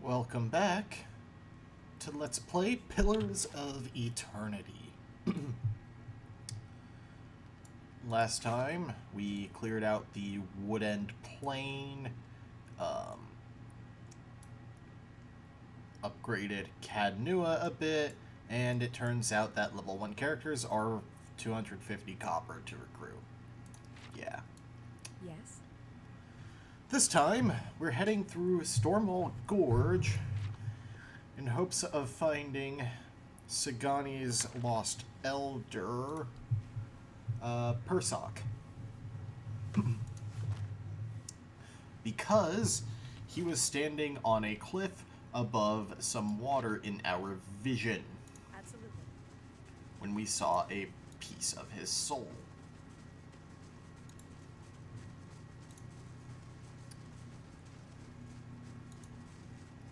Welcome back to Let's Play Pillars of Eternity. Last time, we cleared out the Wood End Plain, upgraded Cadnua a bit, and it turns out that level 1 characters are 250 copper to recruit. Yeah. Yes? This time, we're heading through Stormwall Gorge in hopes of finding Sigani's lost elder, Purnisc. Because he was standing on a cliff above some water in our vision. Absolutely. When we saw a piece of his soul.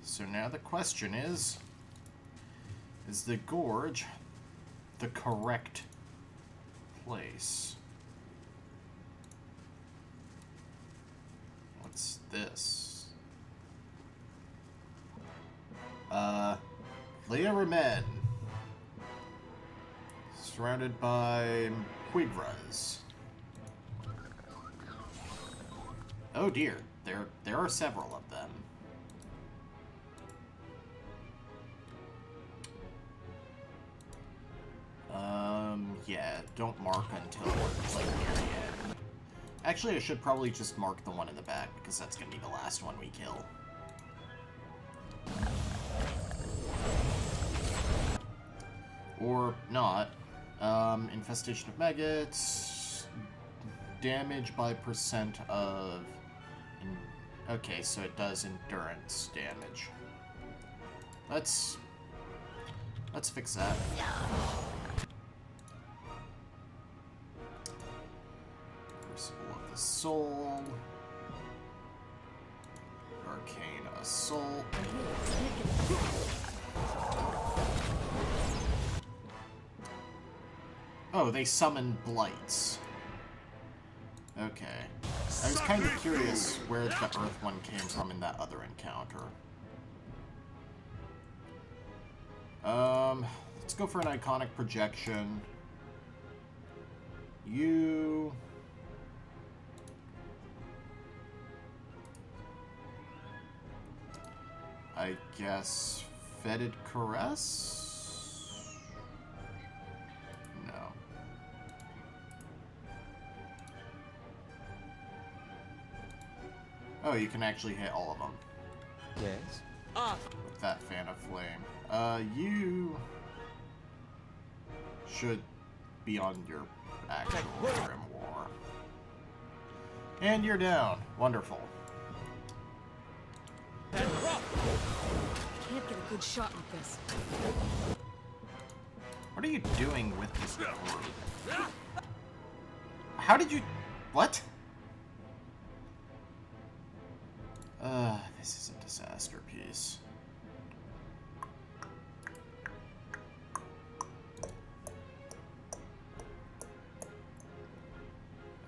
So now the question is the gorge the correct place? What's this? Leah Remen. Surrounded by Quigras. Oh dear, there are several of them. Yeah, don't mark until like near the end. Actually, I should probably just mark the one in the back, because that's gonna be the last one we kill. Or not. Infestation of maggots. Damage by percent of... Okay, so it does endurance damage. Let's fix that. Crucible of the Soul. Arcane Assault. Oh, they summon blights. Okay. I was kind of curious where the Earth one came from in that other encounter. Let's go for an iconic projection. You... I guess... Fetid Caress? No. Oh, you can actually hit all of them. Yes? With that Fan of Flame. You... should be on your actual Grimoire. And you're down. Wonderful. Can't get a good shot with this. What are you doing with this group? How did you... What? This is a disaster piece.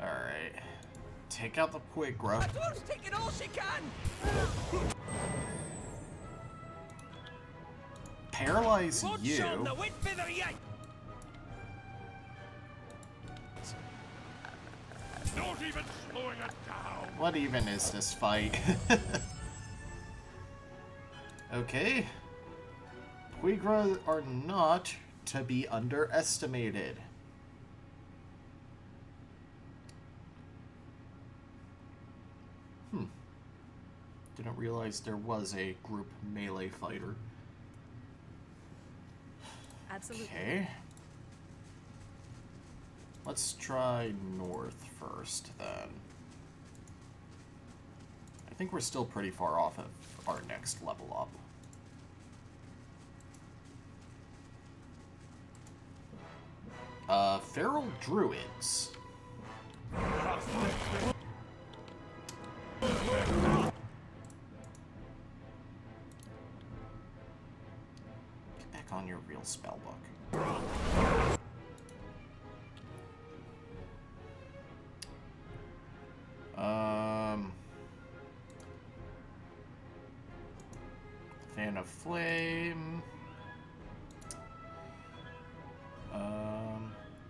Alright. Take out the Quigra. Taking all she can! Paralyze you. Not even slowing it down. What even is this fight? Okay. Quigra are not to be underestimated. Didn't realize there was a group melee fighter. Absolutely. Okay. Let's try north first, then. I think we're still pretty far off of our next level up. Feral Druids. Get back on your real spellbook. Fan of Flame.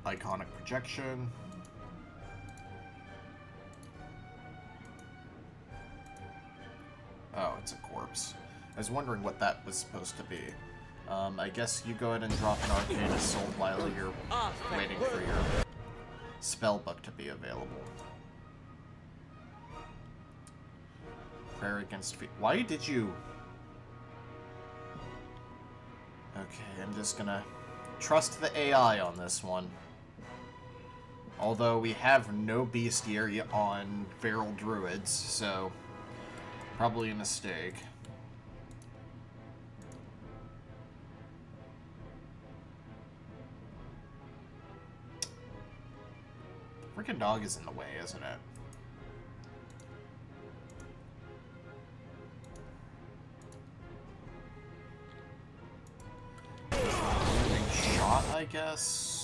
Iconic Projection. Oh, it's a corpse. I was wondering what that was supposed to be. I guess you go ahead and drop an Arcane Assault while you're waiting for your spellbook to be available. Prayer against fear. Why did you... Okay, I'm just gonna trust the AI on this one. Although we have no bestiary on feral druids, so probably a mistake. Freaking dog is in the way, isn't it? Shot, I guess.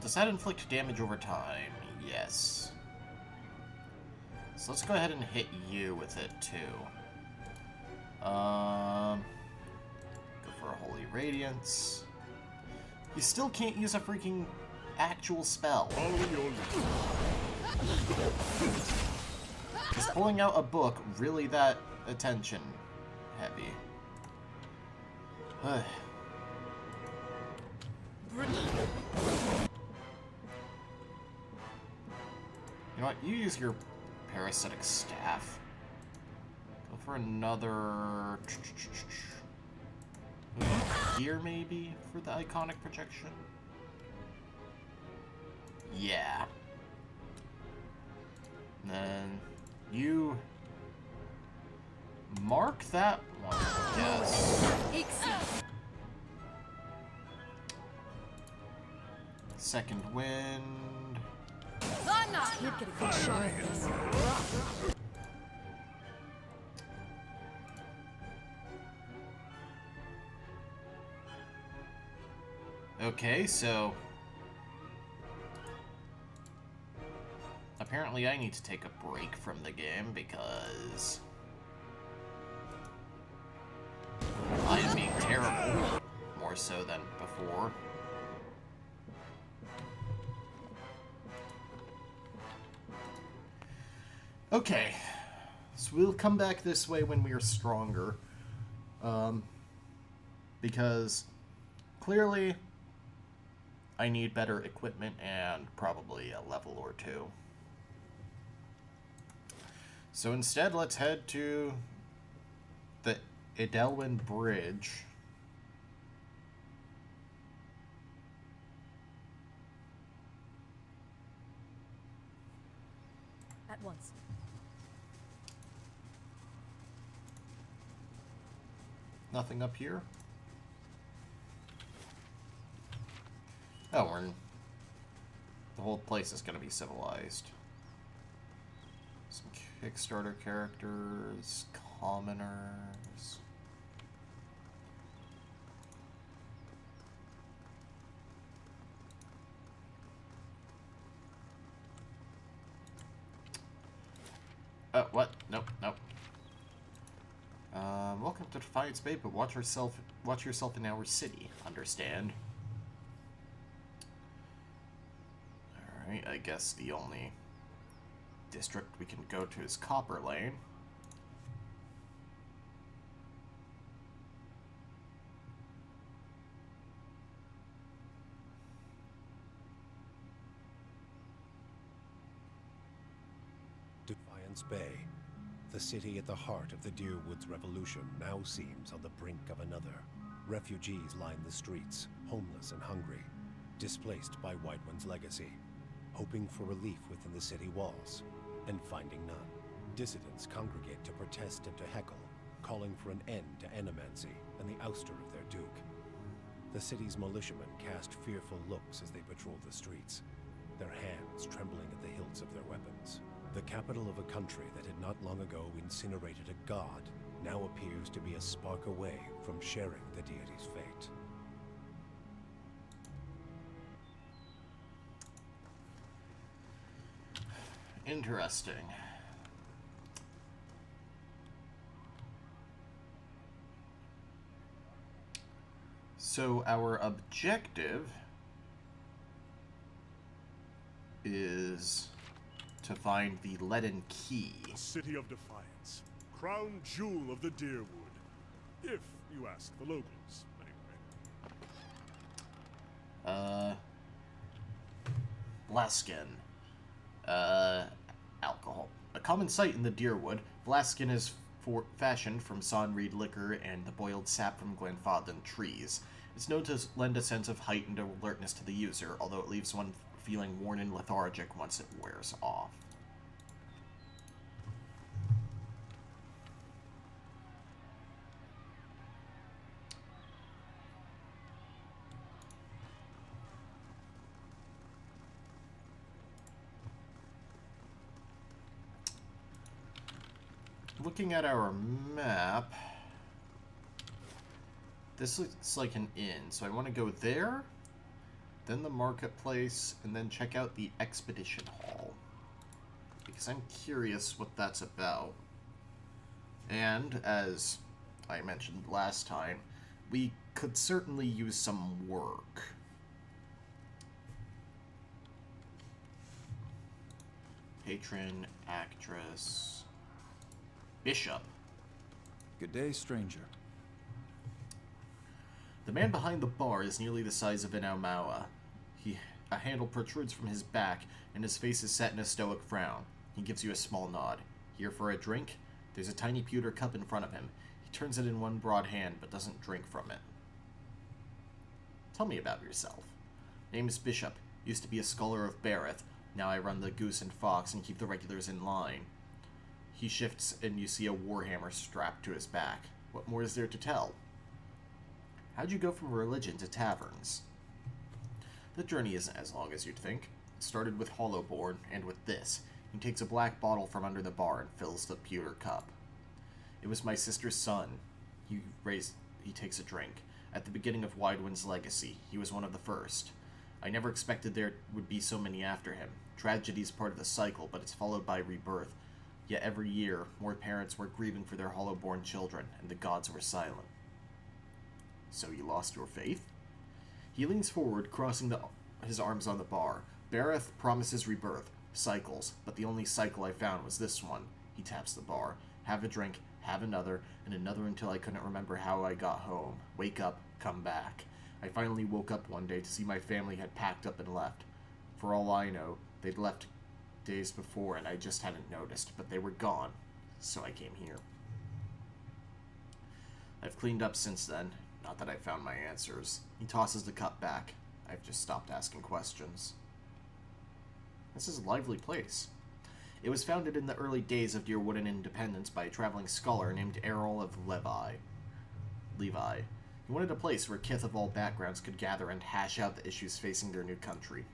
Does that inflict damage over time? Yes. So let's go ahead and hit you with it too. Go for a Holy Radiance. You still can't use a freaking actual spell. Is pulling out a book really that attention heavy? You know what? You use your parasitic staff. Go for another gear maybe for the iconic projection. Yeah. And then you mark that one, yes. Second wind. Can't get a good shot at this. Okay, so apparently I need to take a break from the game because I am being terrible, more so than before. Okay, so we'll come back this way when we are stronger, because clearly I need better equipment and probably a level or two. So instead, let's head to the Edelwyn Bridge. At once. Nothing up here? Oh, the whole place is going to be civilized. Some Kickstarter characters, commoners. Oh, what? Nope, nope. Welcome to Defiance Bay, but watch yourself in our city. Understand? Alright, I guess the only district we can go to is Copper Lane. Defiance Bay, the city at the heart of the Deerwoods Revolution, now seems on the brink of another. Refugees line the streets, homeless and hungry, displaced by Whiteone's legacy, hoping for relief within the city walls, and finding none. Dissidents congregate to protest and to heckle, calling for an end to ennomancy and the ouster of their duke. The city's militiamen cast fearful looks as they patrol the streets, their hands trembling at the hilts of their weapons. The capital of a country that had not long ago incinerated a god now appears to be a spark away from sharing the deity's fate. Interesting. So our objective is to find the leaden key. The city of Defiance. Crown jewel of the Deerwood. If you ask the locals, anyway. Vlaskin. Alcohol. A common sight in the Deerwood, Vlaskin is fashioned from sawn reed liquor and the boiled sap from Glenfadden trees. It's known to lend a sense of heightened alertness to the user, although it leaves one feeling worn and lethargic once it wears off. Looking at our map, this looks like an inn, so I want to go there, then the marketplace, and then check out the expedition hall, because I'm curious what that's about. And, as I mentioned last time, we could certainly use some work. Patron, actress... Bishop. Good day, stranger. The man behind the bar is nearly the size of an Aumaua. A handle protrudes from his back, and his face is set in a stoic frown. He gives you a small nod. Here for a drink? There's a tiny pewter cup in front of him. He turns it in one broad hand, but doesn't drink from it. Tell me about yourself. Name is Bishop. Used to be a scholar of Bareth. Now I run the Goose and Fox and keep the regulars in line. He shifts, and you see a warhammer strapped to his back. What more is there to tell? How'd you go from religion to taverns? The journey isn't as long as you'd think. It started with Hollowborn, and with this. He takes a black bottle from under the bar and fills the pewter cup. It was my sister's son. He takes a drink. At the beginning of Widewind's legacy, he was one of the first. I never expected there would be so many after him. Tragedy's part of the cycle, but it's followed by rebirth. Yet every year, more parents were grieving for their Hollowborn children, and the gods were silent. So you lost your faith? He leans forward, crossing his arms on the bar. Bareth promises rebirth, cycles, but the only cycle I found was this one. He taps the bar. Have a drink, have another, and another until I couldn't remember how I got home. Wake up, come back. I finally woke up one day to see my family had packed up and left. For all I know, they'd left days before and I just hadn't noticed, but they were gone, so I came here. I've cleaned up since then, not that I found my answers. He tosses the cup back. I've just stopped asking questions. This is a lively place. It was founded in the early days of Deerwooden independence by a traveling scholar named Errol of Levi. He wanted a place where kith of all backgrounds could gather and hash out the issues facing their new country.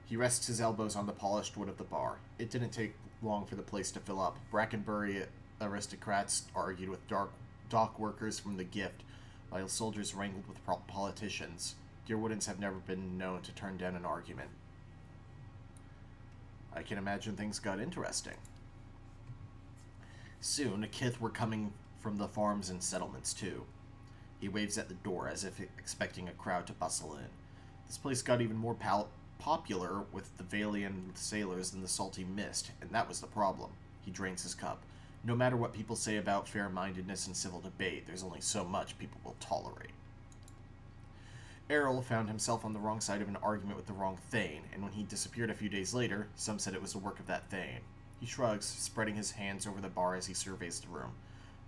He rests his elbows on the polished wood of the bar. It didn't take long for the place to fill up. Brackenbury aristocrats argued with dock workers from the Gift, while soldiers wrangled with politicians. Deerwoodens have never been known to turn down an argument. I can imagine things got interesting. Soon, a kith were coming from the farms and settlements, too. He waves at the door as if expecting a crowd to bustle in. This place got even more popular with the Valian sailors than the salty mist, and that was the problem. He drains his cup. No matter what people say about fair-mindedness and civil debate, there's only so much people will tolerate. Errol found himself on the wrong side of an argument with the wrong Thane, and when he disappeared a few days later, some said it was the work of that Thane. He shrugs, spreading his hands over the bar as he surveys the room.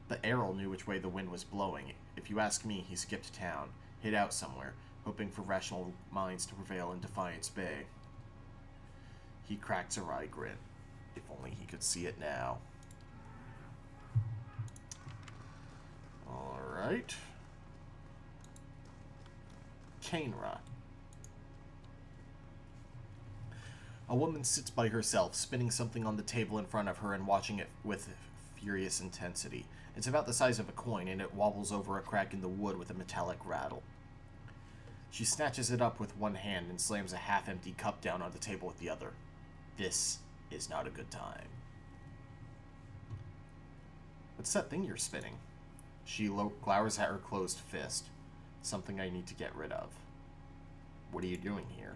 But Errol knew which way the wind was blowing. If you ask me, he skipped town, hid out somewhere, hoping for rational minds to prevail in Defiance Bay. He cracks a wry grin. If only he could see it now. Alright. Kainra. A woman sits by herself, spinning something on the table in front of her and watching it with furious intensity. It's about the size of a coin, and it wobbles over a crack in the wood with a metallic rattle. She snatches it up with one hand and slams a half-empty cup down on the table with the other. This is not a good time. What's that thing you're spinning? She glowers at her closed fist. Something I need to get rid of. What are you doing here?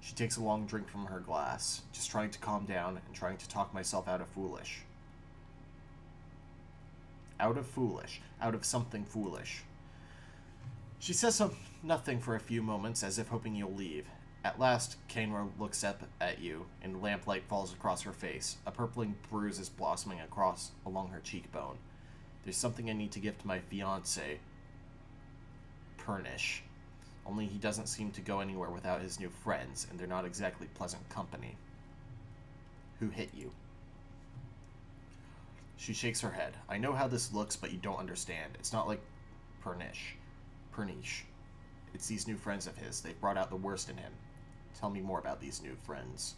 She takes a long drink from her glass, just trying to calm down and trying to talk myself out of foolish. Out of something foolish. She says nothing for a few moments, as if hoping you'll leave. At last, Kainra looks up at you, and lamplight falls across her face. A purpling bruise is blossoming along her cheekbone. There's something I need to give to my fiancé, Purnisc. Only he doesn't seem to go anywhere without his new friends, and they're not exactly pleasant company. Who hit you? She shakes her head. I know how this looks, but you don't understand. It's not like Purnisc. It's these new friends of his. They've brought out the worst in him. Tell me more about these new friends.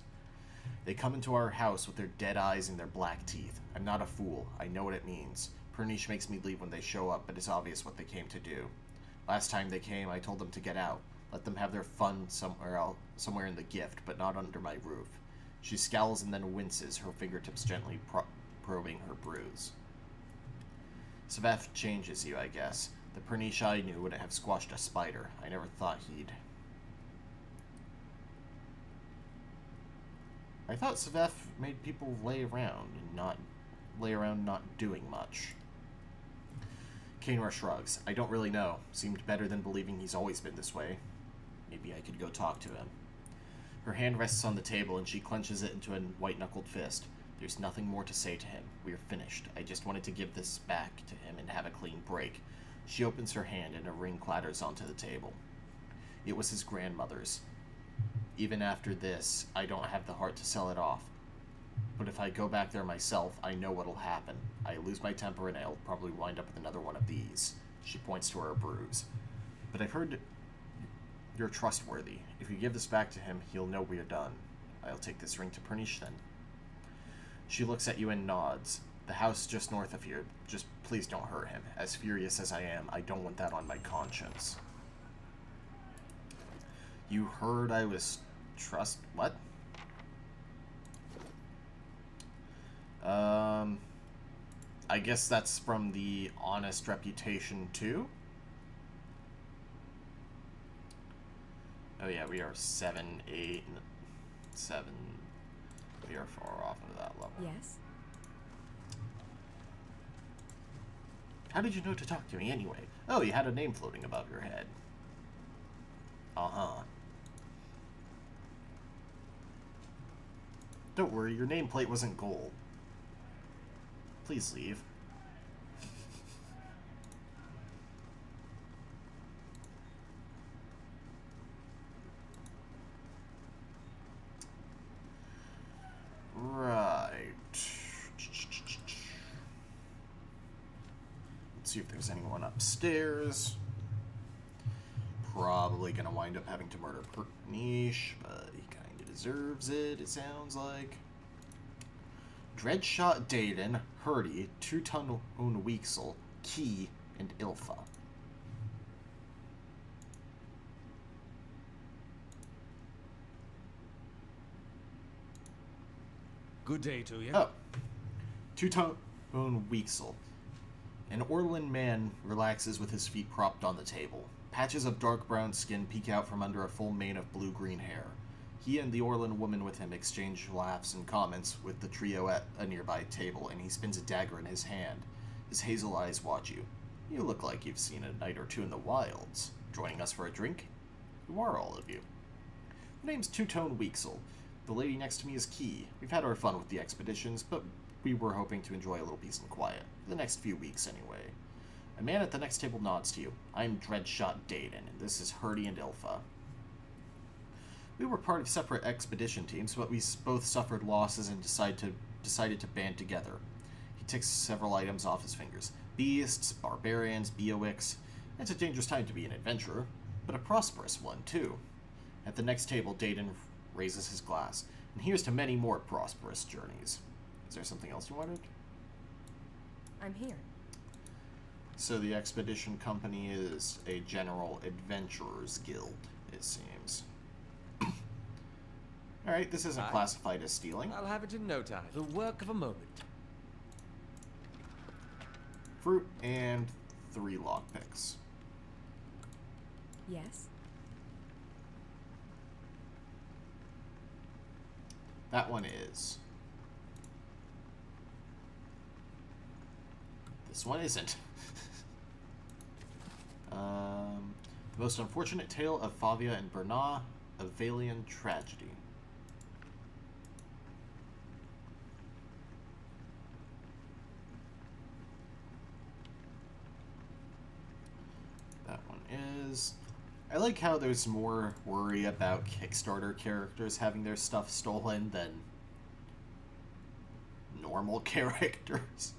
They come into our house with their dead eyes and their black teeth. I'm not a fool. I know what it means. Purnisc makes me leave when they show up, but it's obvious what they came to do. Last time they came, I told them to get out. Let them have their fun somewhere else, somewhere in the gift, but not under my roof. She scowls and then winces, her fingertips gently probing her bruise. Saveth changes you, I guess. The Purnisc I knew wouldn't have squashed a spider. I never thought he'd... I thought Saveth made people lay around not doing much. Kainra shrugs. I don't really know. Seemed better than believing he's always been this way. Maybe I could go talk to him. Her hand rests on the table and she clenches it into a white-knuckled fist. There's nothing more to say to him. We're finished. I just wanted to give this back to him and have a clean break. She opens her hand and a ring clatters onto the table. It was his grandmother's. Even after this, I don't have the heart to sell it off. But if I go back there myself, I know what'll happen. I lose my temper and I'll probably wind up with another one of these. She points to her bruise. But I've heard you're trustworthy. If you give this back to him, he'll know we're done. I'll take this ring to Purnisc then. She looks at you and nods. The house just north of here. Just please don't hurt him. As furious as I am, I don't want that on my conscience. You heard I was what? I guess that's from the Honest Reputation 2? Oh yeah, we are 7, 8, 7. We are far off of that level. Yes? How did you know to talk to me anyway? Oh, you had a name floating above your head. Uh-huh. Don't worry, your nameplate wasn't gold. Please leave. Right. Let's see if there's anyone upstairs. Probably gonna wind up having to murder Purnisc, but he kinda deserves it, it sounds like. Dreadshot Daden, Hurdy, Tuton Weaksel, Key, and Ilfa. Good day to you. Oh. Tuton Weaksel. An Orlin man relaxes with his feet propped on the table. Patches of dark brown skin peek out from under a full mane of blue-green hair. He and the Orlin woman with him exchange laughs and comments with the trio at a nearby table, and he spins a dagger in his hand. His hazel eyes watch you. You look like you've seen a night or two in the wilds. Joining us for a drink? Who are all of you? The name's Two-Tone Weaksel. The lady next to me is Key. We've had our fun with the expeditions, but we were hoping to enjoy a little peace and quiet. For the next few weeks, anyway. A man at the next table nods to you. I'm Dreadshot Daden, and this is Hurdy and Ilfa. We were part of separate expedition teams, but we both suffered losses and decided to band together. He ticks several items off his fingers. Beasts, barbarians, Beowicks. It's a dangerous time to be an adventurer, but a prosperous one, too. At the next table, Daden raises his glass. And here's to many more prosperous journeys. Is there something else you wanted? I'm here. So the expedition company is a general adventurers guild, it seems. Alright, this isn't classified as stealing. I'll have it in no time. The work of a moment. Fruit and 3 lockpicks. Yes? That one is. This one isn't. The most unfortunate tale of Favia and Bernard, a Valian tragedy. That one is. I like how there's more worry about Kickstarter characters having their stuff stolen than normal characters.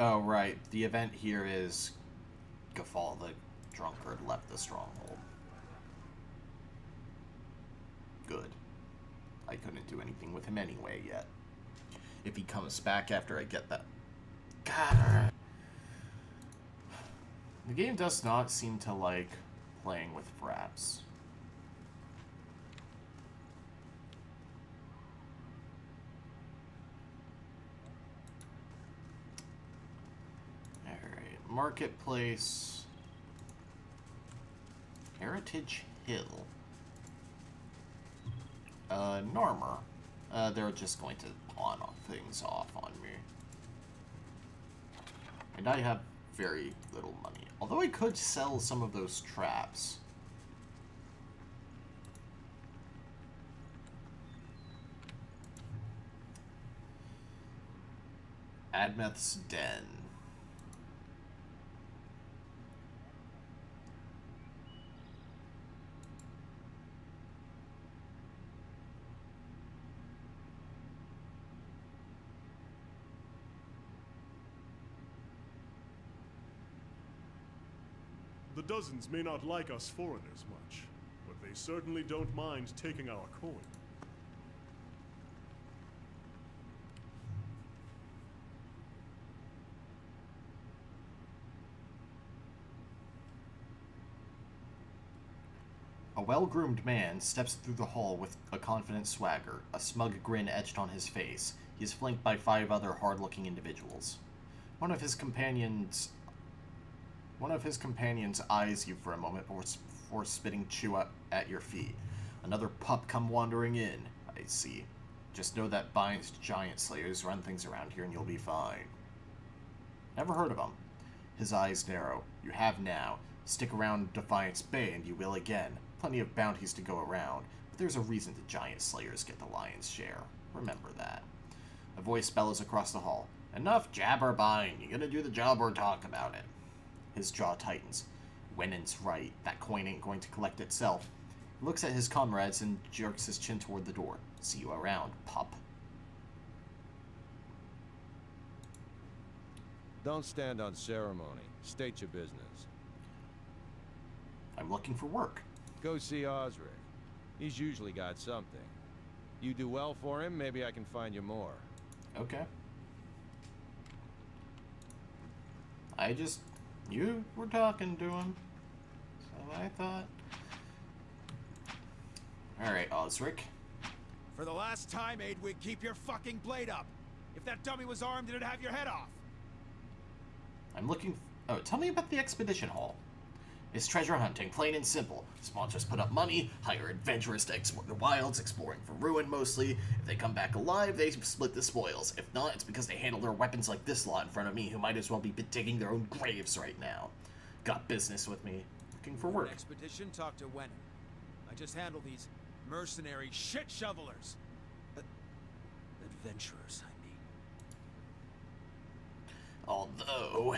Oh, right. The event here is Gafal the Drunkard left the stronghold. Good. I couldn't do anything with him anyway yet. If he comes back after I get that. God. The game does not seem to like playing with fraps. Marketplace. Heritage Hill. Normer. They're just going to pawn things off on me. And I have very little money. Although I could sell some of those traps. Admeth's Den. The dozens may not like us foreigners much, but they certainly don't mind taking our coin. A well-groomed man steps through the hall with a confident swagger, a smug grin etched on his face. He is flanked by 5 other hard-looking individuals. One of his companions eyes you for a moment before spitting chew up at your feet. Another pup come wandering in. I see. Just know that binds giant slayers run things around here and you'll be fine. Never heard of him. His eyes narrow. You have now. Stick around Defiance Bay and you will again. Plenty of bounties to go around, but there's a reason the giant slayers get the lion's share. Remember that. A voice bellows across the hall. Enough jabber bine. You gonna do the job or talk about it? His jaw tightens. Wenon's right. That coin ain't going to collect itself. He looks at his comrades and jerks his chin toward the door. See you around, pup. Don't stand on ceremony. State your business. I'm looking for work. Go see Osric. He's usually got something. You do well for him, maybe I can find you more. Okay. You were talking to him. So I thought. Alright, Osric. For the last time, Aidwig, keep your fucking blade up. If that dummy was armed, it'd have your head off. I'm looking... Oh, tell me about the expedition hall. It's treasure hunting, plain and simple. Sponsors put up money, hire adventurers to explore the wilds, exploring for ruin mostly. If they come back alive, they split the spoils. If not, it's because they handle their weapons like this lot in front of me, who might as well be digging their own graves right now. Got business with me. Looking for work. Expedition, talk to Wenon. I just handle these mercenary shit shovelers. Adventurers, I mean. Although,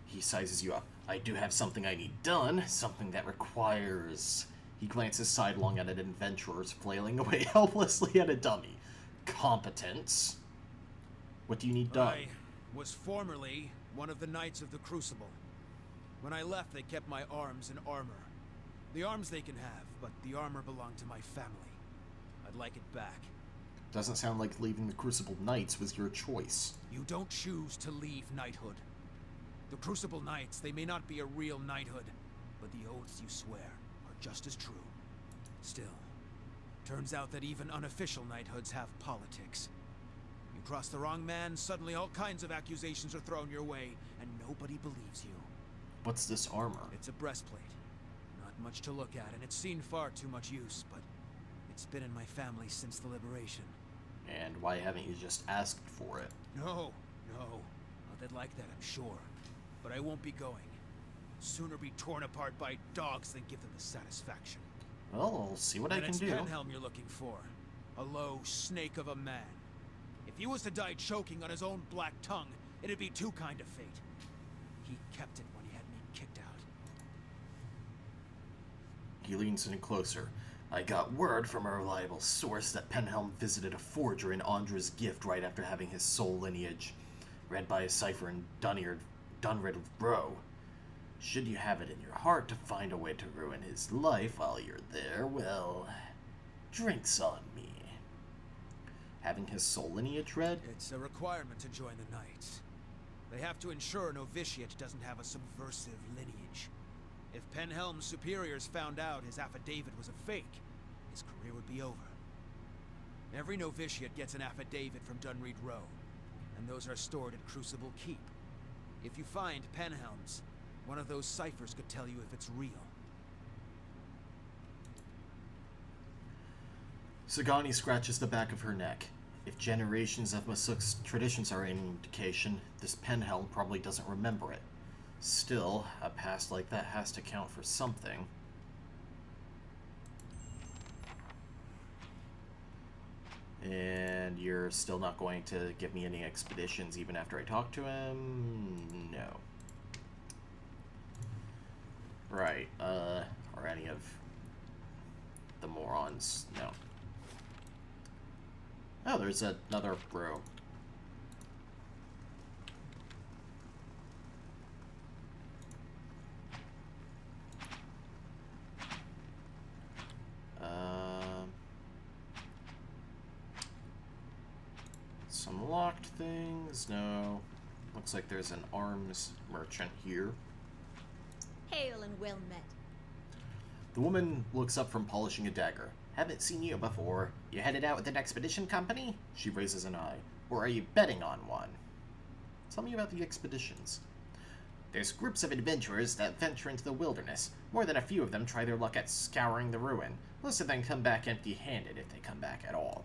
he sizes you up. I do have something I need done, something that requires... He glances sidelong at an adventurers flailing away helplessly at a dummy. Competence. What do you need done? I was formerly one of the Knights of the Crucible. When I left, they kept my arms and armor. The arms they can have, but the armor belonged to my family. I'd like it back. Doesn't sound like leaving the Crucible Knights was your choice. You don't choose to leave knighthood. The Crucible Knights, they may not be a real knighthood, but the oaths you swear are just as true. Still, turns out that even unofficial knighthoods have politics. You cross the wrong man, suddenly all kinds of accusations are thrown your way, and nobody believes you. What's this armor? It's a breastplate. Not much to look at, and it's seen far too much use, but it's been in my family since the liberation. And why haven't you just asked for it? No. Well, they'd like that, I'm sure. But I won't be going. Sooner be torn apart by dogs than give them the satisfaction. Well, I'll see what I And can it's do. Penhelm you're looking for. A low snake of a man. If he was to die choking on his own black tongue, it'd be too kind of fate. He kept it when he had me kicked out. He leans in closer. I got word from a reliable source that Penhelm visited a forger in Andra's gift right after having his soul lineage read by a cipher in Dunred Row. Should you have it in your heart to find a way to ruin his life while you're there, well, drinks on me. Having his soul lineage read? It's a requirement to join the Knights. They have to ensure a novitiate doesn't have a subversive lineage. If Penhelm's superiors found out his affidavit was a fake, his career would be over. Every novitiate gets an affidavit from Dunreed Row, and those are stored at Crucible Keep. If you find Penhelm's, one of those ciphers could tell you if it's real. Sagani scratches the back of her neck. If generations of Masuk's traditions are any indication, this Penhelm probably doesn't remember it. Still, a past like that has to count for something. And you're still not going to give me any expeditions even after I talk to him? No. Right, or any of the morons? No. Oh, there's another row. Some locked things? No. Looks like there's an arms merchant here. Hail and well met. The woman looks up from polishing a dagger. Haven't seen you before. You headed out with an expedition company? She raises an eye. Or are you betting on one? Tell me about the expeditions. There's groups of adventurers that venture into the wilderness. More than a few of them try their luck at scouring the ruin. Most of them come back empty-handed if they come back at all.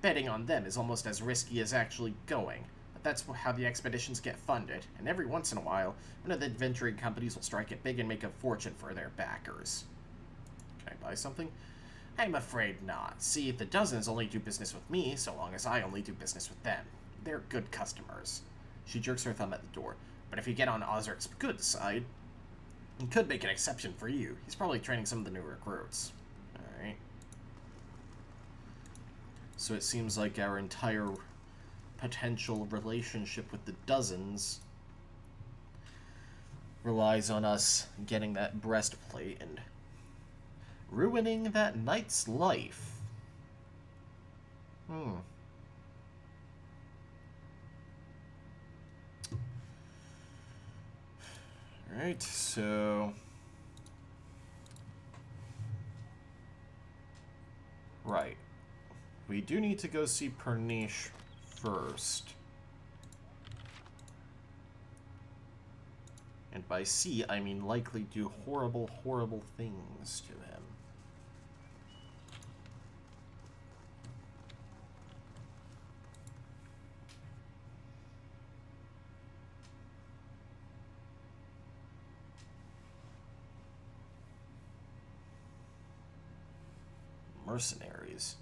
Betting on them is almost as risky as actually going. But that's how the expeditions get funded, and every once in a while, one of the adventuring companies will strike it big and make a fortune for their backers. Can I buy something? I'm afraid not. See, the dozens only do business with me, so long as I only do business with them. They're good customers. She jerks her thumb at the door. But if you get on Ozric's good side, he could make an exception for you. He's probably training some of the new recruits. Alright. So it seems like our entire potential relationship with the dozens relies on us getting that breastplate and ruining that knight's life. Alright, so... Right. We do need to go see Purnisc first. And by see, I mean likely do horrible, horrible things to him. Mercenaries.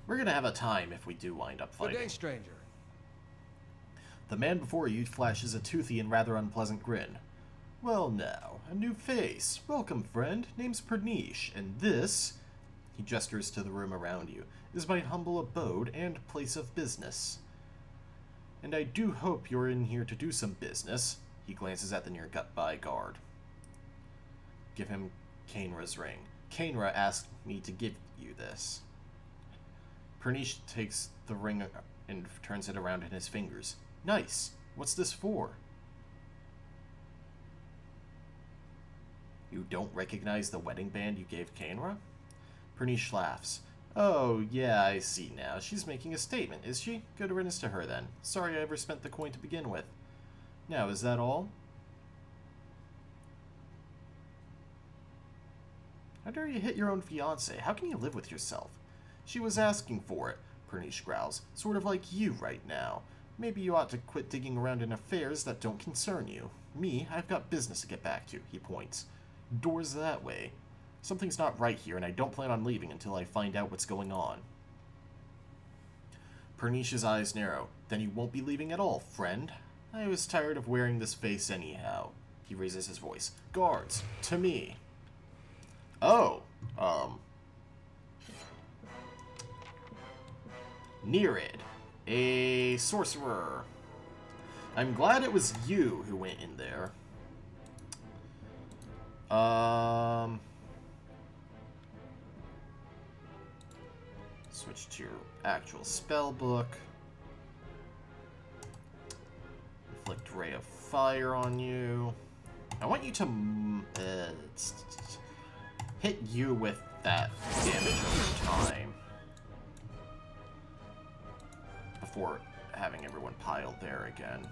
We're gonna have a time if we do wind up fighting. Good day, stranger. The man before you flashes a toothy and rather unpleasant grin. Well now, a new face. Welcome, friend. Name's Purnisc, and this, he gestures to the room around you, is my humble abode and place of business. And I do hope you're in here to do some business. He glances at the nearby guard. Give him Kainra's ring. Kainra asked me to give you this. Purnisc takes the ring and turns it around in his fingers. Nice. What's this for? You don't recognize the wedding band you gave Kainra? Purnisc laughs. Oh, yeah, I see now. She's making a statement, is she? Good riddance to her, then. Sorry I ever spent the coin to begin with. Now, is that all? How dare you hit your own fiancé? How can you live with yourself? She was asking for it, Purnisc growls. Sort of like you right now. Maybe you ought to quit digging around in affairs that don't concern you. Me, I've got business to get back to, he points. Doors that way. Something's not right here, and I don't plan on leaving until I find out what's going on. Purnisc's eyes narrow. Then you won't be leaving at all, friend. I was tired of wearing this face anyhow. He raises his voice. Guards, to me. Oh, Nerid, a sorcerer. I'm glad it was you who went in there. Switch to your actual spell book. Inflict Ray of Fire on you. I want you to hit you with that damage over time before having everyone piled there again.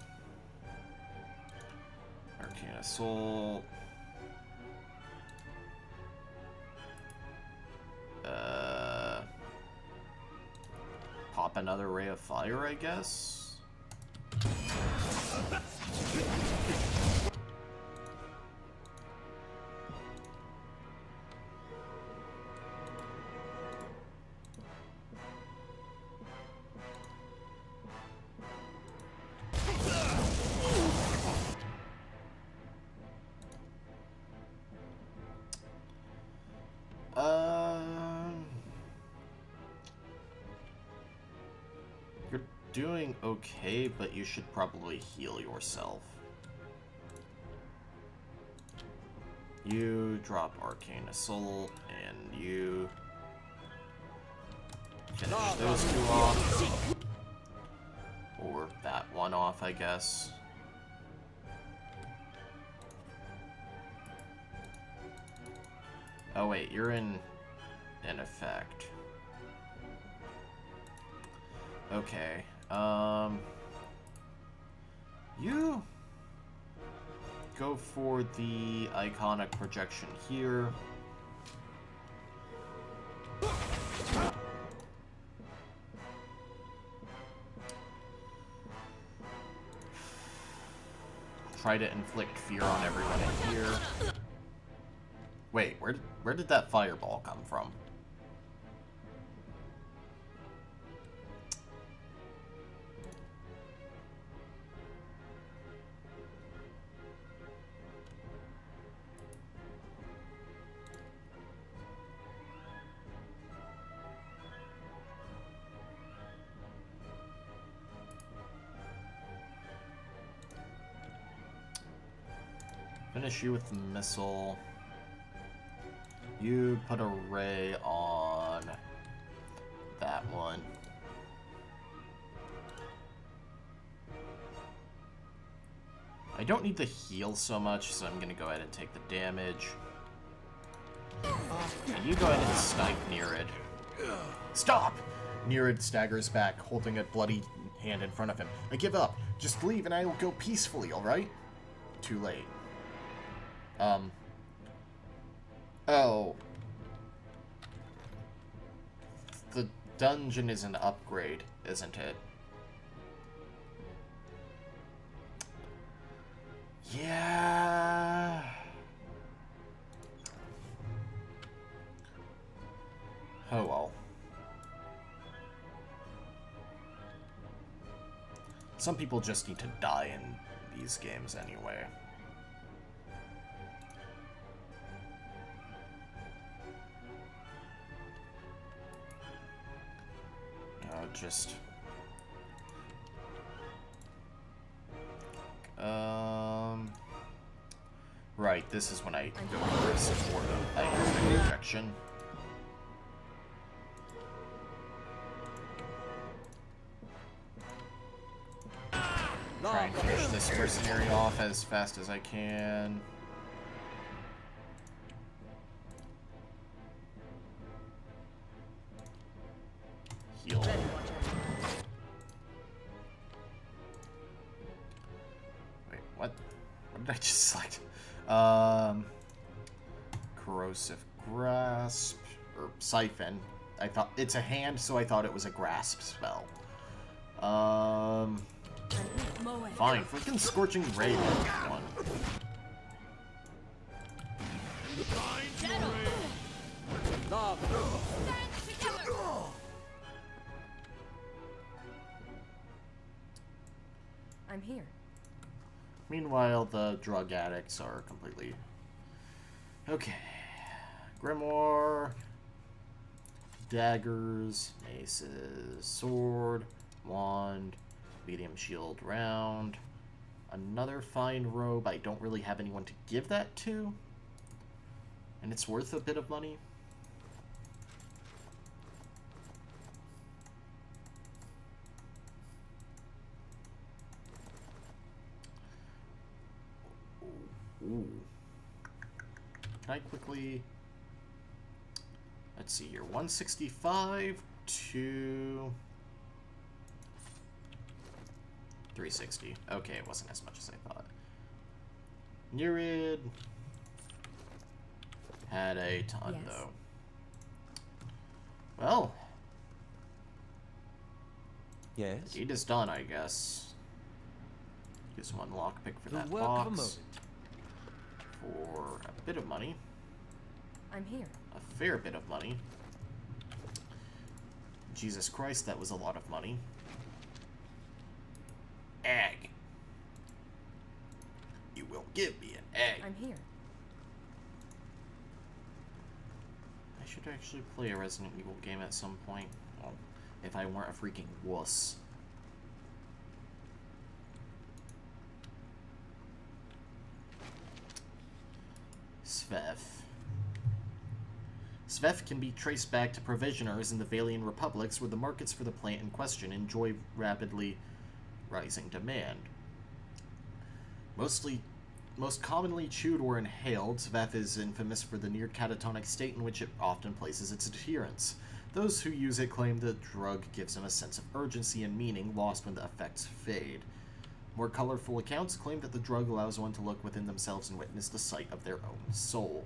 Arcane Assault. Pop another Ray of Fire, I guess? You're doing okay, but you should probably heal yourself. You drop Arcane Assault, and you finish those two off. Or that one off, I guess. Oh wait, you're in effect. Okay, you go for the iconic projection here. Try to inflict fear on everyone in here. Wait, where did that fireball come from? Finish you with the missile. You put a ray on that one. I don't need the heal so much, so I'm gonna go ahead and take the damage. And you go ahead and snipe Nerid. Stop! Nerid staggers back, holding a bloody hand in front of him. I give up. Just leave and I will go peacefully, alright? Too late. Oh. The dungeon is an upgrade, isn't it? Yeah. Oh well. Some people just need to die in these games anyway. Just right, this is when I go for a support of item rejection. Try and finish this mercenary off as fast as I can. did I just select? Corrosive Grasp, or Siphon. I thought it's a hand, so I thought it was a grasp spell. Fine, freaking Scorching Ray one. I'm here. Meanwhile, the drug addicts are completely... Okay. Grimoire. Daggers. Maces. Sword. Wand. Medium shield round. Another fine robe. I don't really have anyone to give that to. And it's worth a bit of money. Ooh. Can I quickly... Let's see here. 165 to... 360. Okay, it wasn't as much as I thought. Nurid had a ton, Yes. though. Well, Yes? the deed is done, I guess. Use one lockpick for The that work of a box. moment. For a bit of money. I'm here. A fair bit of money. Jesus Christ, that was a lot of money. Egg. You will give me an egg. I'm here. I should actually play a Resident Evil game at some point. Well, if I weren't a freaking wuss. Svev. Svev can be traced back to provisioners in the Valian republics where the markets for the plant in question enjoy rapidly rising demand. Most commonly chewed or inhaled, Svev is infamous for the near catatonic state in which it often places its adherents. Those who use it claim the drug gives them a sense of urgency and meaning lost when the effects fade. More colorful accounts claim that the drug allows one to look within themselves and witness the sight of their own soul.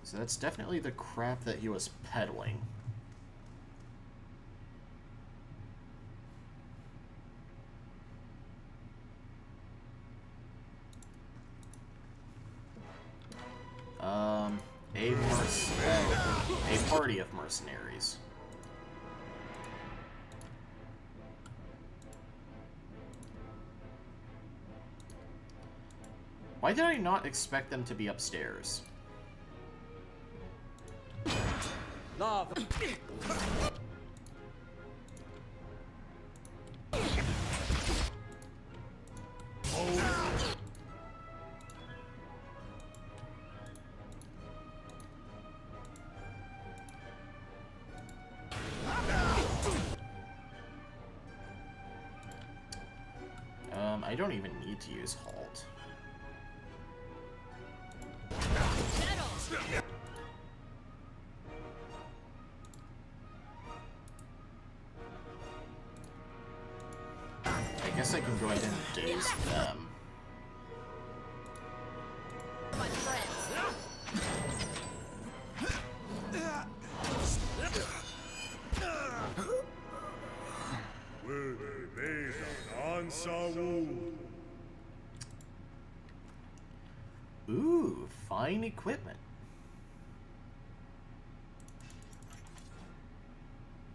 So that's definitely the crap that he was peddling. A party of mercenaries. Why did I not expect them to be upstairs? Love. I don't even need to use halt. I guess I can go ahead and daze them. My friends. Ooh, fine equipment.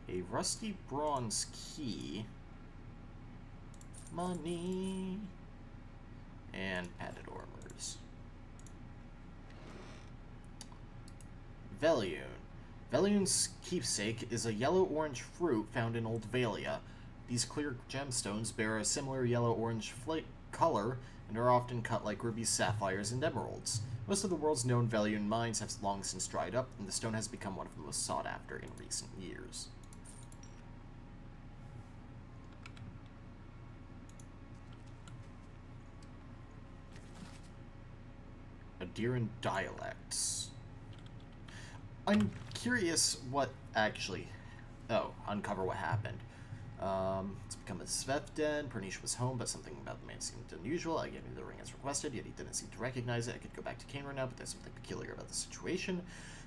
A rusty bronze key. Money. And padded armors. Veliune. Veliune's keepsake is a yellow-orange fruit found in Old Valia. These clear gemstones bear a similar yellow-orange color and are often cut like rubies, sapphires, and emeralds. Most of the world's known Veliune mines have long since dried up, and the stone has become one of the most sought after in recent years. Adiran dialects. I'm curious what actually uncover what happened. It's become a Svev den. Purnisc was home, but something about the man seemed unusual. I gave him the ring as requested, yet he didn't seem to recognize it. I could go back to Kaner now, but there's something peculiar about the situation.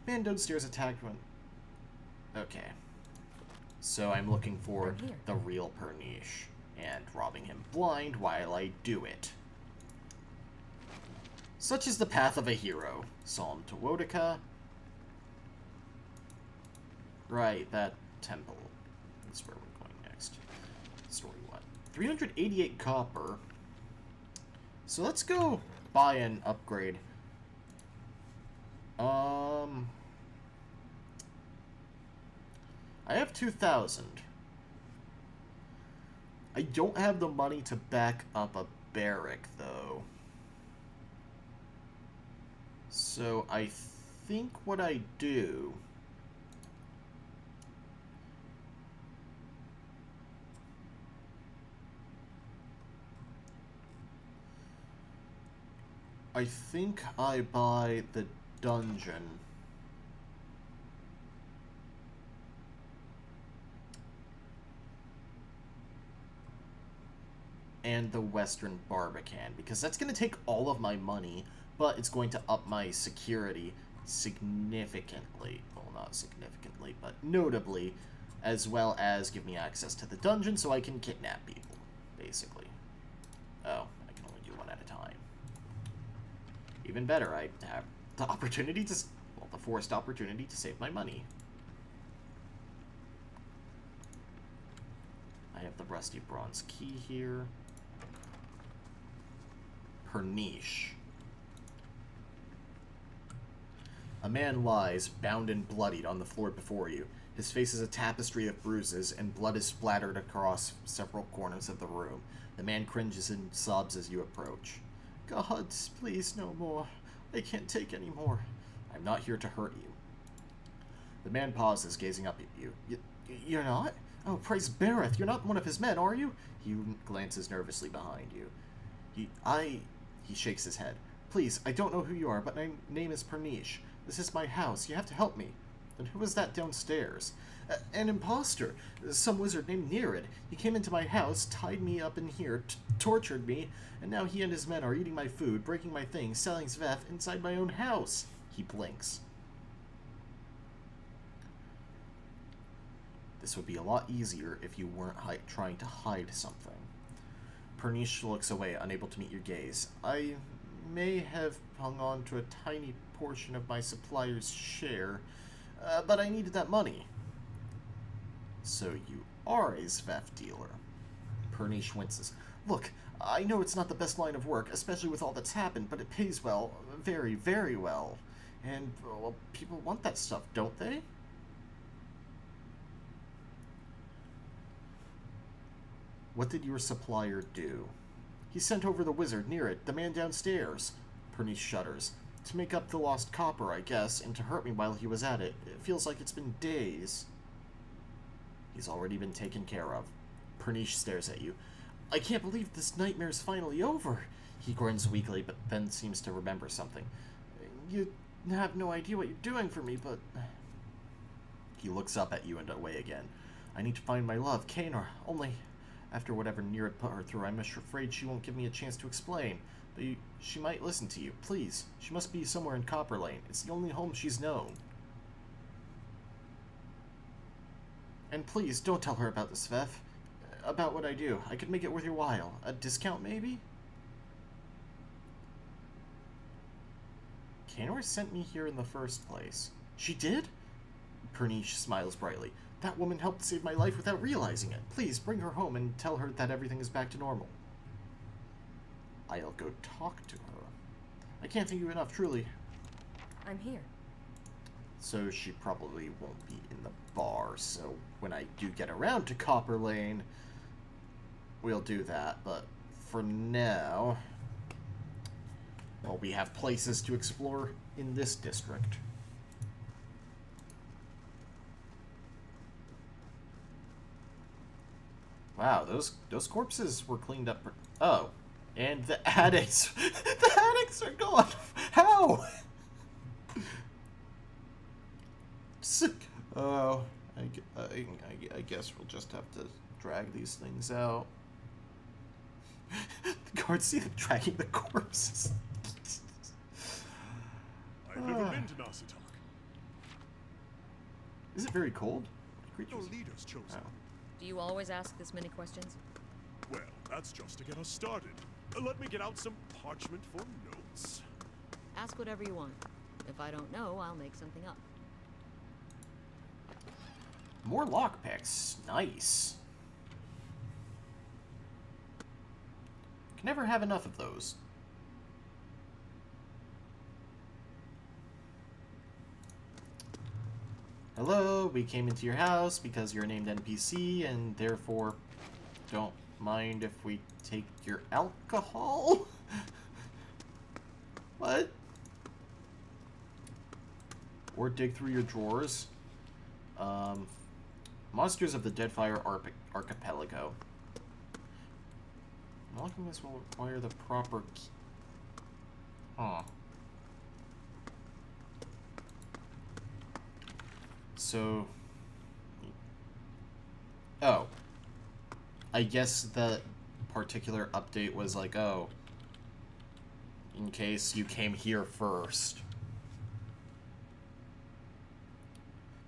Man downstairs attacked when... Okay. So I'm looking for the real Purnisc, and robbing him blind while I do it. Such is the path of a hero. Psalm to Wotica. Right, that temple. That's where we're going next. Story 1. 388 copper. So let's go buy an upgrade. I have 2,000. I don't have the money to back up a barrack, though. So I think what I do... I think I buy the dungeon. And the Western Barbican, because that's going to take all of my money, but it's going to up my security significantly. Well, not significantly, but notably, as well as give me access to the dungeon so I can kidnap people, basically. Oh, I can only do one at a time. Even better, I have the opportunity to, well, the forced opportunity to save my money. I have the rusty bronze key here. Purnisc. A man lies, bound and bloodied, on the floor before you. His face is a tapestry of bruises, and blood is splattered across several corners of the room. The man cringes and sobs as you approach. Gods, please, no more. I can't take any more. I'm not here to hurt you. The man pauses, gazing up at you. You're not? Oh, praise Bareth, you're not one of his men, are you? He glances nervously behind you. He shakes his head. Please, I don't know who you are, but my name is Purnisc. This is my house. You have to help me. Then who is that downstairs? An imposter. Some wizard named Nerid. He came into my house, tied me up in here, tortured me, and now he and his men are eating my food, breaking my things, selling Svev inside my own house. He blinks. This would be a lot easier if you weren't trying to hide something. Purnisc looks away, unable to meet your gaze. I may have hung on to a tiny portion of my supplier's share, but I needed that money. So you are a Svev dealer. Purnisc winces. Look, I know it's not the best line of work, especially with all that's happened, but it pays well. Very, very well. And, well, people want that stuff, don't they? What did your supplier do? He sent over the wizard, Nerid, the man downstairs. Purnisc shudders. To make up the lost copper, I guess, and to hurt me while he was at it. It feels like it's been days. He's already been taken care of. Purnisc stares at you. I can't believe this nightmare's finally over. He grins weakly, but then seems to remember something. You have no idea what you're doing for me, but... He looks up at you and away again. I need to find my love, Kaner. Only... After whatever Nerid put her through, I'm afraid she won't give me a chance to explain. But she might listen to you. Please. She must be somewhere in Copper Lane. It's the only home she's known. And please, don't tell her about the Svev. About what I do. I could make it worth your while. A discount, maybe? Kaner sent me here in the first place. She did? Purnisc smiles brightly. That woman helped save my life without realizing it. Please, bring her home and tell her that everything is back to normal. I'll go talk to her. I can't thank you enough, truly. I'm here. So she probably won't be in the bar, so when I do get around to Copper Lane, we'll do that. But for now, well, we have places to explore in this district. Wow, those corpses were cleaned up. Oh, and the addicts. The addicts are gone. How? Oh, I guess we'll just have to drag these things out. The guards see them dragging the corpses. I've never been to Nasitak. Is it very cold? No Creatures. leader's chosen. Oh. Do you always ask this many questions? Well, that's just to get us started. Let me get out some parchment for notes. Ask whatever you want. If I don't know, I'll make something up. More lockpicks. Nice. Can never have enough of those. Hello, we came into your house because you're a named NPC and therefore don't mind if we take your alcohol? What? Or dig through your drawers. Monsters of the Deadfire Archipelago. Unlocking this will require the proper key. Huh. So... Oh. I guess the particular update was like, oh, in case you came here first.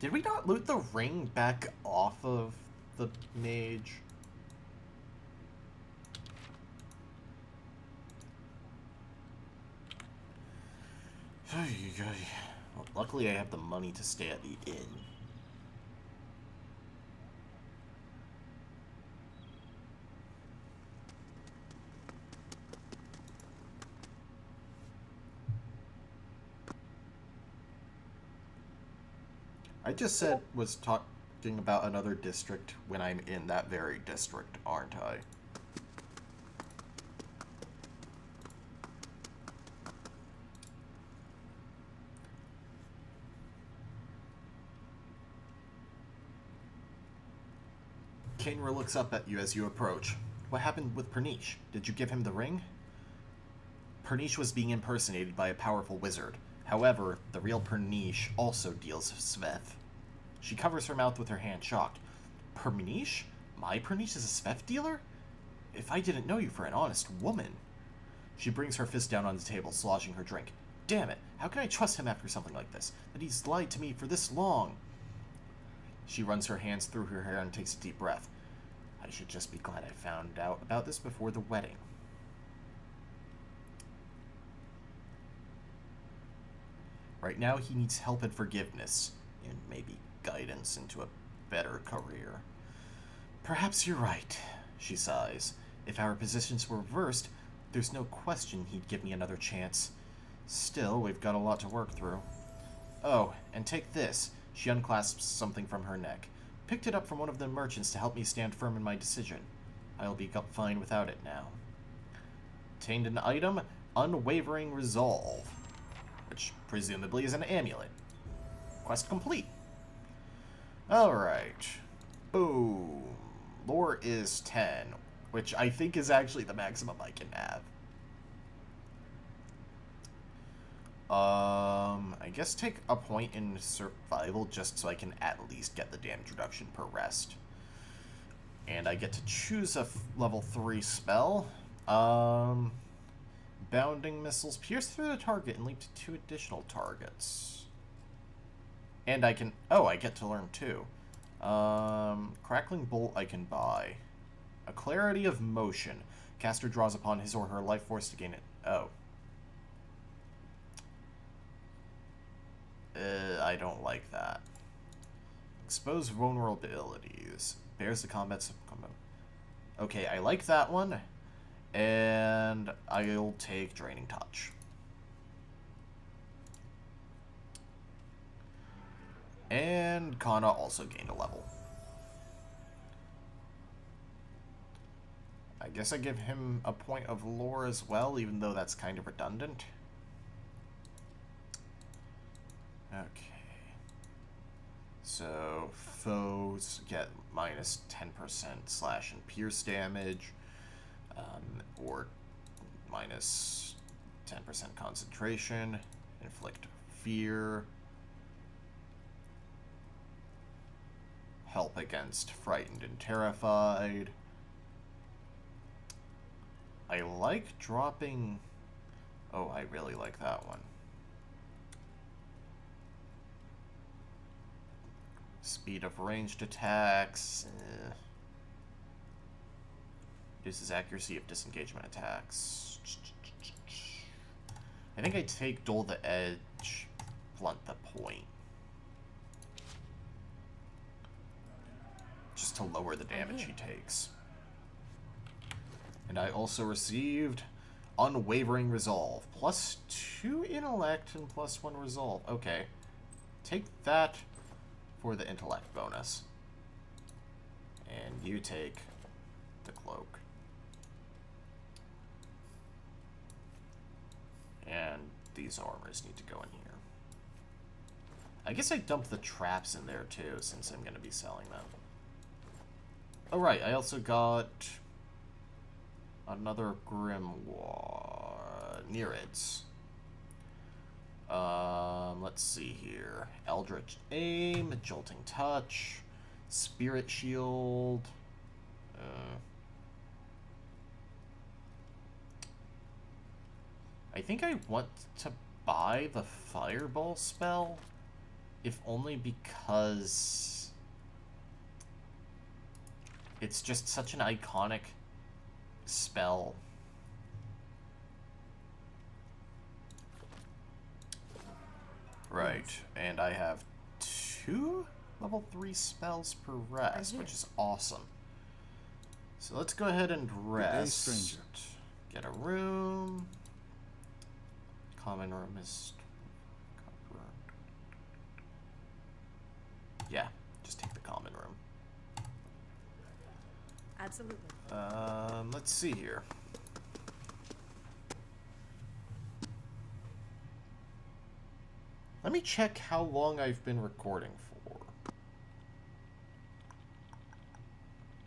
Did we not loot the ring back off of the mage? Well, luckily I have the money to stay at the inn. I just said was talking about another district when I'm in that very district, aren't I? Kainra looks up at you as you approach. What happened with Purnisc? Did you give him the ring? Purnisc was being impersonated by a powerful wizard. However, the real Purnisc also deals with Sveth. She covers her mouth with her hand, shocked. Purnisc? My Purnisc is a Sveth dealer? If I didn't know you for an honest woman. She brings her fist down on the table, sloshing her drink. Damn it, how can I trust him after something like this? That he's lied to me for this long? She runs her hands through her hair and takes a deep breath. I should just be glad I found out about this before the wedding. Right now, he needs help and forgiveness, and maybe guidance into a better career. Perhaps you're right, she sighs. If our positions were reversed, there's no question he'd give me another chance. Still, we've got a lot to work through. Oh, and take this. She unclasps something from her neck. Picked it up from one of the merchants to help me stand firm in my decision. I'll be fine without it now. Obtained an item, Unwavering Resolve, which presumably is an amulet. Quest complete. Alright. Boom. Lore is 10, which I think is actually the maximum I can have. I guess take a point in survival just so I can at least get the damage reduction per rest. And I get to choose a level 3 spell. Bounding missiles pierce through the target and leap to 2 additional targets. And I can... Oh, I get to learn 2. Crackling Bolt I can buy. A Clarity of Motion. Caster draws upon his or her life force to gain it. Oh. I don't like that. Expose vulnerabilities. Bears the combat... Okay, I like that one. And I'll take Draining Touch. And Kana also gained a level. I guess I give him a point of lore as well, even though that's kind of redundant. Okay. So, foes get minus 10% slash and pierce damage, or minus 10% concentration, inflict fear. help against frightened and terrified. I like dropping... Oh, I really like that one. Speed of ranged attacks. Reduces accuracy of disengagement attacks. I think I take Dull the Edge, Blunt the Point. Just to lower the damage he takes. And I also received Unwavering Resolve. +2 intellect and +1 resolve. Okay. Take that for the intellect bonus. And you take the cloak. And these armors need to go in here. I guess I dump the traps in there too, since I'm going to be selling them. Oh right, I also got another Grimoire. Nereids. Let's see here. Eldritch Aim, Jolting Touch, Spirit Shield. I think I want to buy the Fireball spell, if only because it's just such an iconic spell. Right, and I have 2 level 3 spells per rest, which is awesome. So let's go ahead and rest. stranger. Get a room. Common room is... Yeah, just take the common room. Absolutely. Let's see here. Let me check how long I've been recording for.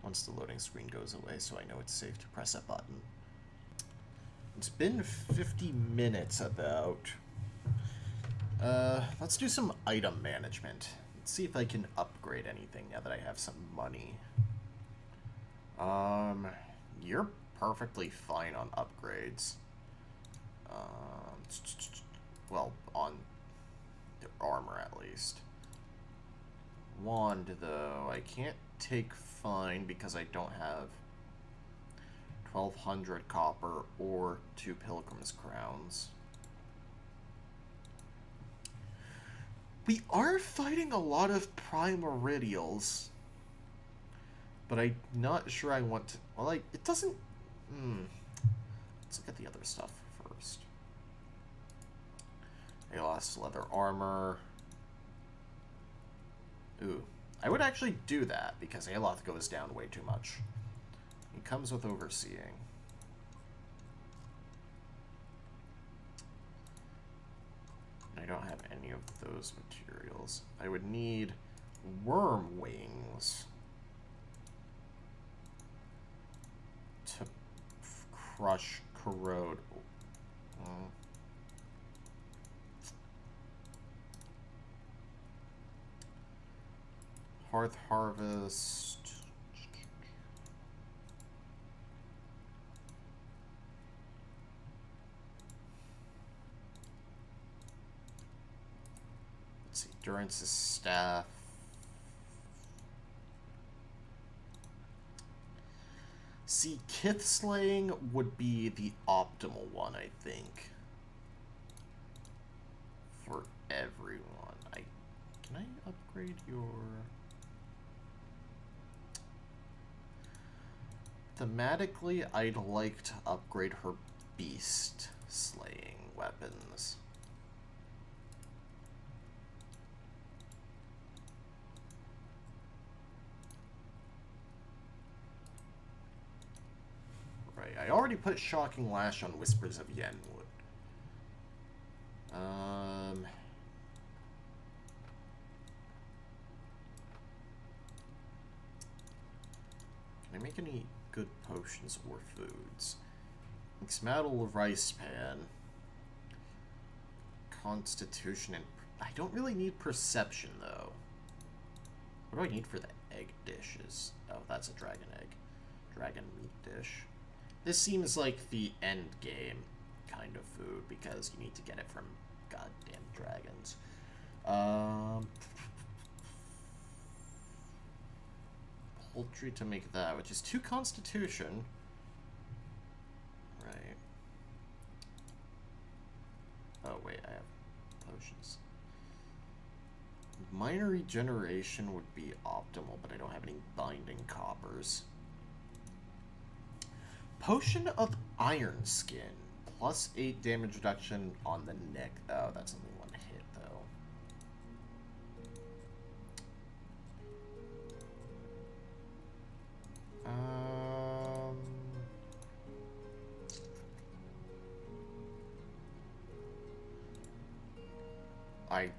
Once the loading screen goes away, so I know it's safe to press a button. It's been 50 minutes about. Let's do some item management. Let's see if I can upgrade anything now that I have some money. You're perfectly fine on upgrades. Well, on the armor at least. Wand, though, I can't take fine because I don't have 1,200 copper or 2 pilgrim's crowns. We are fighting a lot of primordials, but I'm not sure I want to... Well, like, it doesn't... Let's look at the other stuff first. I lost leather armor. Ooh. I would actually do that, because Aloth goes down way too much. It comes with overseeing. I don't have any of those materials. I would need worm wings to crush, corrode. Hearth harvest. Let's see, Durance's staff. See, Kith slaying would be the optimal one, I think, for everyone. Can I upgrade your... Thematically, I'd like to upgrade her beast slaying weapons. Right, I already put Shocking Lash on Whispers of Yenwood. Can I make any good potions or foods? Xmattle Rice Pan. Constitution and... I don't really need Perception, though. What do I need for the egg dishes? Oh, that's a dragon egg. Dragon meat dish. This seems like the end game kind of food because you need to get it from goddamn dragons. Poultry to make that, which is 2 constitution. Right. Oh, wait, I have potions. Minor regeneration would be optimal, but I don't have any binding coppers. Potion of Iron Skin. Plus 8 damage reduction on the neck. Oh, that's only 1 hit, though. I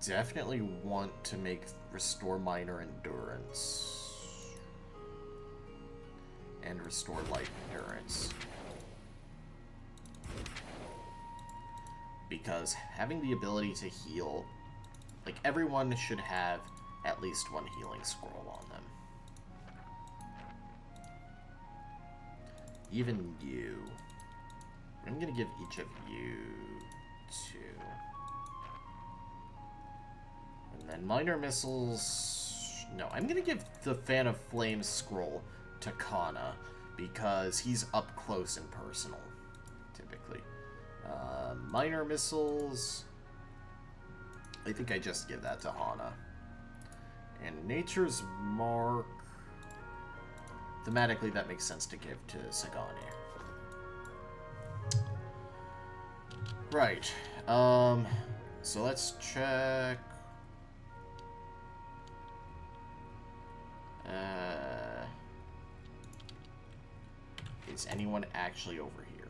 definitely want to make restore minor endurance and restore light endurance, because having the ability to heal, like, everyone should have at least 1 healing scroll on them. Even you. I'm gonna give each of you 2. And then minor missiles... No, I'm gonna give the Fan of Flames scroll to Kana, because he's up close and personal, typically. Minor missiles... I think I just give that to Hana. And Nature's Mark... Thematically, that makes sense to give to Sagani. Right. So let's check... is anyone actually over here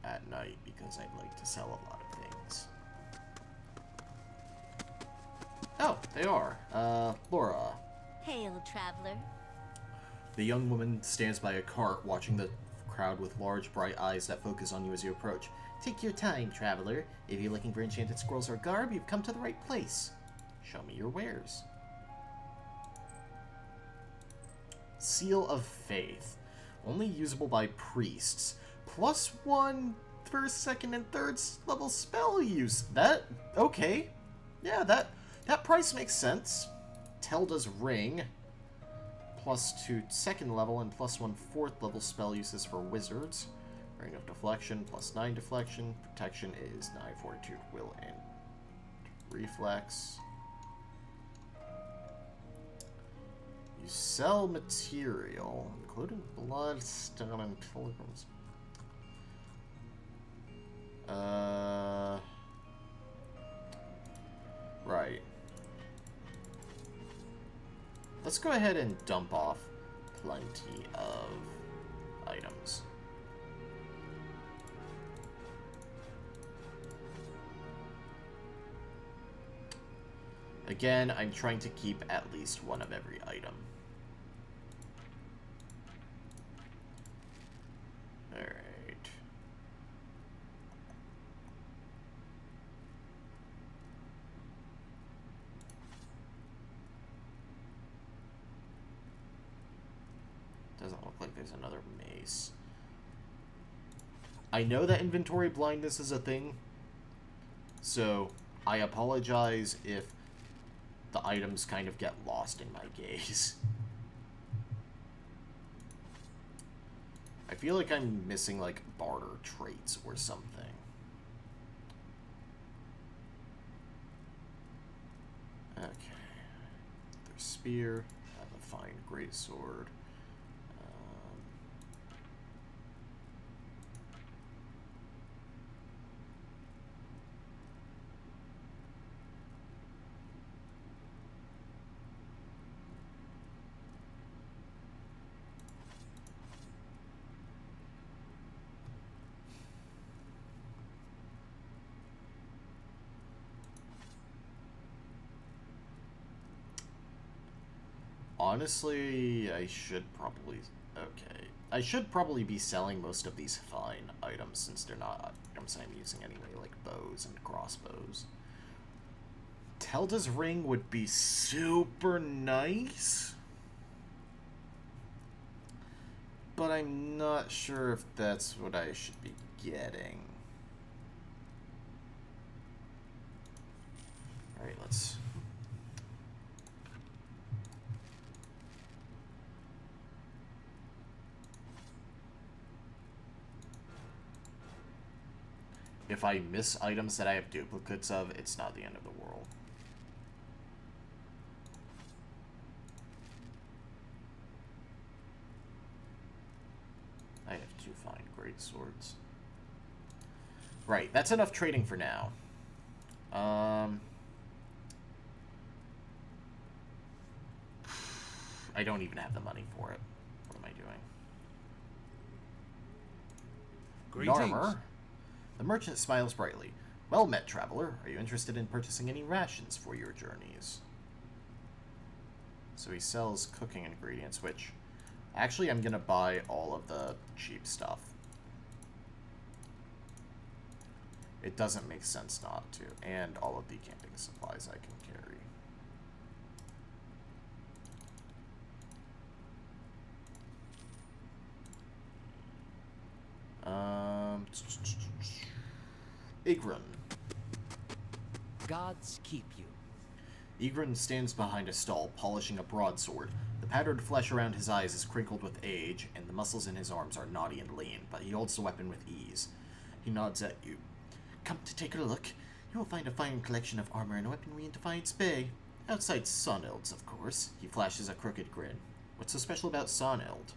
at night? Because I'd like to sell a lot of things. Oh, they are. Laura. Hail, traveler. The young woman stands by a cart, watching the crowd with large, bright eyes that focus on you as you approach. Take your time, traveler. If you're looking for enchanted scrolls or garb, you've come to the right place. Show me your wares. Seal of Faith. Only usable by priests. +1 first, second, and third level spell use. That... okay. Yeah, that price makes sense. Telda's Ring. +2 second level and +1 fourth level spell uses for wizards. Ring of Deflection, +9 deflection. Protection is 9 fortitude, will, and reflex. You sell material, including bloodstone and pilgrims. Right. Let's go ahead and dump off plenty of items. Again, I'm trying to keep at least 1 of every item. Alright. Doesn't look like there's another mace. I know that inventory blindness is a thing, so I apologize if the items kind of get lost in my gaze. I feel like I'm missing, like, barter traits or something. Okay. There's spear. I have a fine greatsword. Honestly, I should probably... okay. I should probably be selling most of these fine items, since they're not items I'm using anyway, like bows and crossbows. Telda's ring would be super nice, but I'm not sure if that's what I should be getting. Alright, let's... If I miss items that I have duplicates of, it's not the end of the world. I have 2 fine great swords. Right, that's enough trading for now. I don't even have the money for it. What am I doing? Greetings. Narmer. The merchant smiles brightly. Well met, traveler. Are you interested in purchasing any rations for your journeys? So he sells cooking ingredients, which... Actually, I'm gonna buy all of the cheap stuff. It doesn't make sense not to. And all of the camping supplies I can carry. Igran. Gods keep you. Igran stands behind a stall, polishing a broadsword. The powdered flesh around his eyes is crinkled with age, and the muscles in his arms are knotty and lean, but he holds the weapon with ease. He nods at you. Come to take a look. You will find a fine collection of armor and weaponry in Defiance Bay. Outside Sonild's, of course. He flashes a crooked grin. What's so special about Sonild?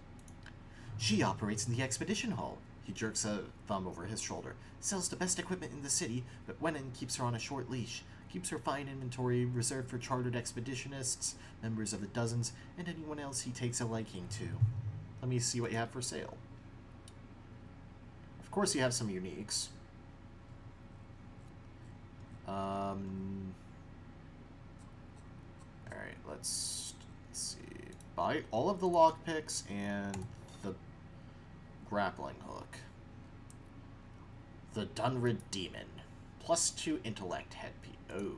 She operates in the expedition hall. He jerks a thumb over his shoulder. Sells the best equipment in the city, but Wenin keeps her on a short leash. Keeps her fine inventory reserved for chartered expeditionists, members of the dozens, and anyone else he takes a liking to. Let me see what you have for sale. Of course you have some uniques. Alright, let's see. Buy all of the lockpicks and the grappling hook. The Dunrid Demon. +2 intellect headpiece. Oh.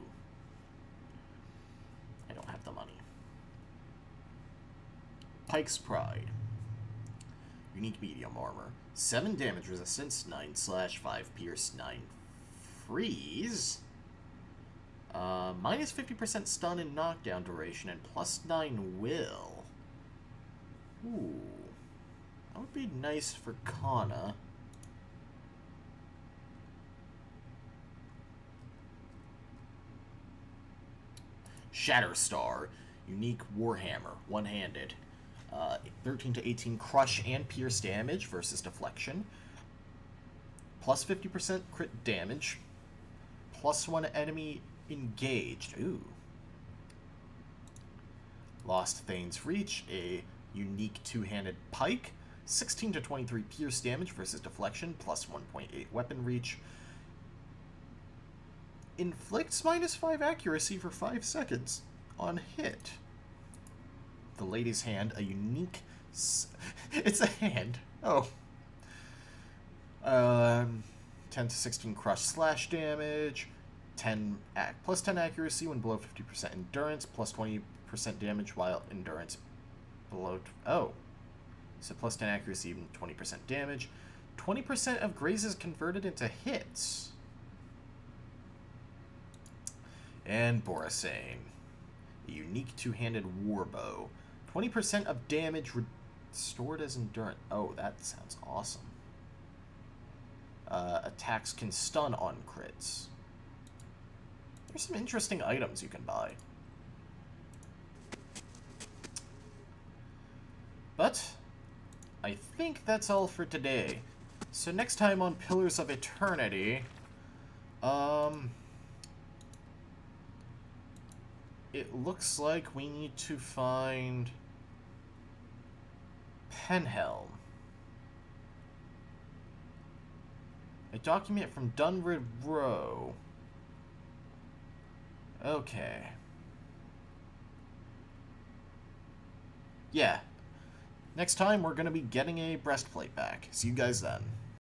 I don't have the money. Pike's Pride. Unique medium armor. 7 damage resistance, 9/5 pierce, 9 freeze. Minus 50% stun and knockdown duration, and +9 will. Ooh. That would be nice for Kana. Shatterstar. Unique Warhammer. One-handed. 13 to 18 crush and pierce damage versus deflection. Plus 50% crit damage. +1 enemy engaged. Ooh. Lost Thane's Reach. A unique two-handed pike. 16 to 23 pierce damage versus deflection. Plus 1.8 weapon reach. Inflicts -5 accuracy for 5 seconds on hit. The Lady's Hand, a unique... It's a hand. Oh. 10 to 16 crush slash damage. Plus 10 accuracy when below 50% endurance. Plus 20% damage while endurance below... Oh. So plus 10 accuracy and 20% damage. 20% of grazes converted into hits. And Borisane. A unique two-handed warbow. 20% of damage restored as endurance. Oh, that sounds awesome. Attacks can stun on crits. There's some interesting items you can buy. But I think that's all for today. So next time on Pillars of Eternity, it looks like we need to find Penhelm. A document from Dunrid Row. Okay. Yeah. Next time, we're going to be getting a breastplate back. See you guys then.